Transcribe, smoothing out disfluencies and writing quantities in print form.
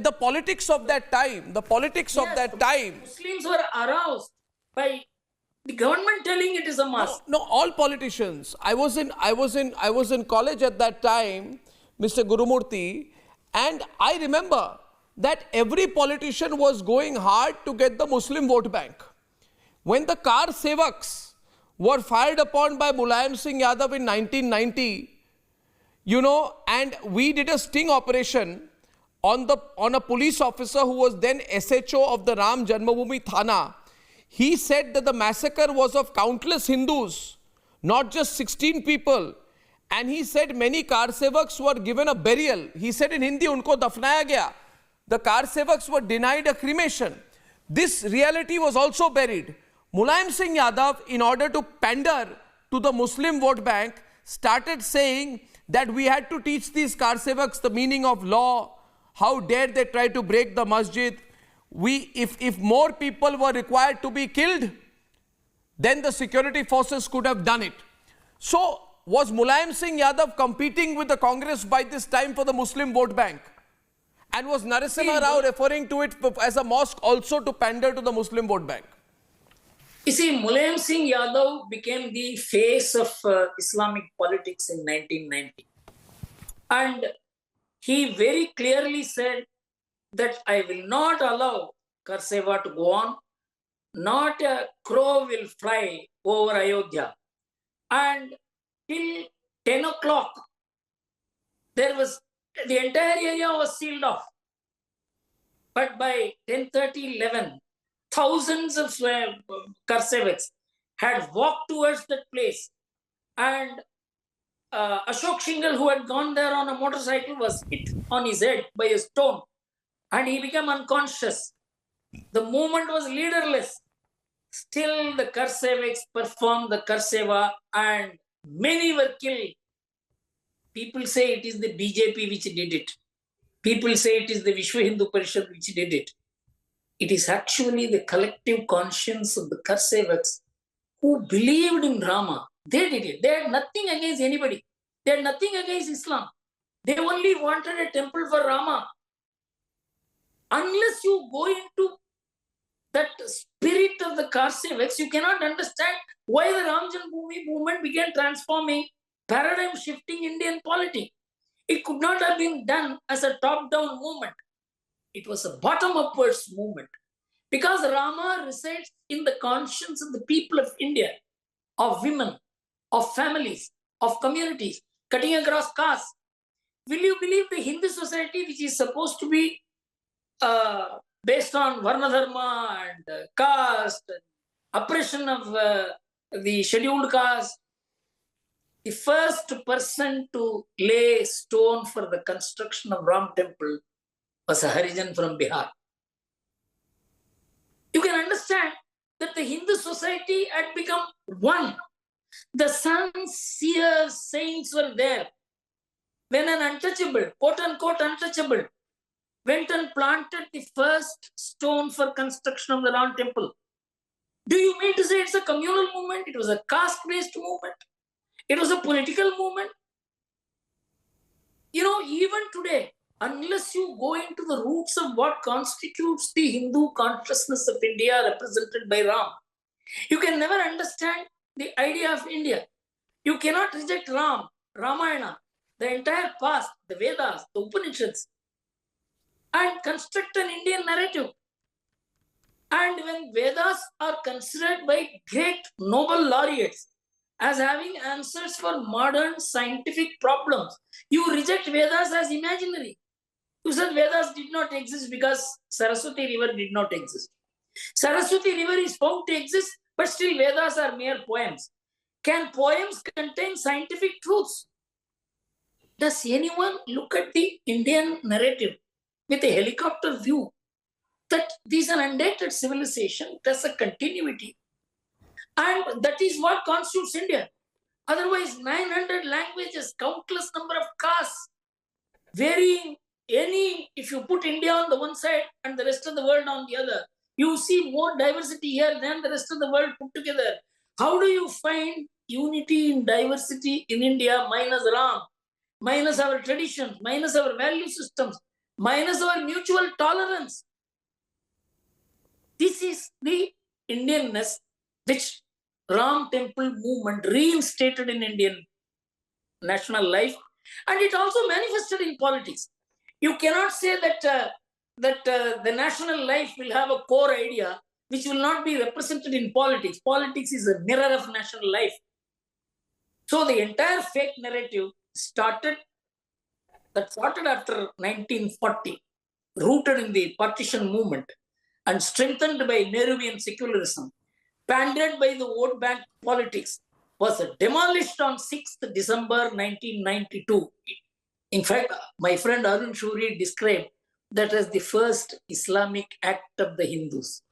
The politics of that time, Muslims were aroused by the government telling it is a must. No, all politicians. I was in college at that time, Mr. Gurumurthy, and I remember that every politician was going hard to get the Muslim vote bank. When the car sevaks were fired upon by Mulayam Singh Yadav in 1990, and we did a sting operation on a police officer who was then SHO of the Ram Janmabhoomi Thana. He said that the massacre was of countless Hindus, not just 16 people. And he said many car sevaks were given a burial. He said in Hindi, unko dafnaya gaya. The car sevaks were denied a cremation. This reality was also buried. Mulayam Singh Yadav, in order to pander to the Muslim vote bank, started saying that we had to teach these car sevaks the meaning of law. How dare they try to break the masjid? If more people were required to be killed, then the security forces could have done it. So, was Mulayam Singh Yadav competing with the Congress by this time for the Muslim vote bank? And was Narasimha Rao referring to it as a mosque also to pander to the Muslim vote bank? You see, Mulayam Singh Yadav became the face of Islamic politics in 1990. And he very clearly said that I will not allow Karseva to go on. Not a crow will fly over Ayodhya. And till 10 o'clock, the entire area was sealed But by 10:30, 11, thousands of Karsevaks had walked towards that place. And Ashok Shingal, who had gone there on a motorcycle, was hit on his head by a stone. And he became unconscious. The movement was leaderless. Still, the Karsevaks performed the Karseva and many were killed. People say it is the BJP which did it. People say it is the Vishwa Hindu Parishad which did it. It is actually the collective conscience of the Karsevaks who believed in Rama. They did it. They had nothing against anybody. They had nothing against Islam. They only wanted a temple for Rama. Unless you go into that spirit of the Karsevaks, you cannot understand why the Ram Janmabhoomi movement began transforming paradigm shifting Indian polity. It could not have been done as a top-down movement. It was a bottom-upwards movement. Because Rama resides in the conscience of the people of India, of women, of families, of communities, cutting across castes. Will you believe the Hindu society, which is supposed to be based on Varna Dharma and caste, and oppression of the scheduled caste, the first person to lay stone for the construction of Ram temple was a Harijan from Bihar. You can understand that the Hindu society had become one. The sons, seers, saints were there. When an untouchable, quote unquote untouchable, went and planted the first stone for construction of the Ram temple. Do you mean to say it's a communal movement? It was a caste-based movement. It was a political movement. Even today, unless you go into the roots of what constitutes the Hindu consciousness of India represented by Ram, you can never understand the idea of India. You cannot reject Ram, Ramayana, the entire past, the Vedas, the Upanishads, and construct an Indian narrative. And when Vedas are considered by great Nobel laureates as having answers for modern scientific problems, you reject Vedas as imaginary. You said Vedas did not exist because Saraswati river did not exist. Saraswati river is found to exist, but still Vedas are mere poems. Can poems contain scientific truths? Does anyone look at the Indian narrative with a helicopter view that this is an undated civilization, there's a continuity? And that is what constitutes India. Otherwise, 900 languages, countless number of castes, varying if you put India on the one side and the rest of the world on the other, you see more diversity here than the rest of the world put together. How do you find unity in diversity in India minus Ram? minus our traditions, minus our value systems, minus our mutual tolerance. This is the Indianness which Ram Temple movement reinstated in Indian national life, and it also manifested in politics. You cannot say that the national life will have a core idea which will not be represented in politics. Politics is a mirror of national life. So the entire fake narrative started after 1940, rooted in the partition movement and strengthened by Nehruvian secularism, pandered by the vote bank politics, was demolished on 6th December 1992. In fact, my friend Arun Shuri described that as the first Islamic act of the Hindus.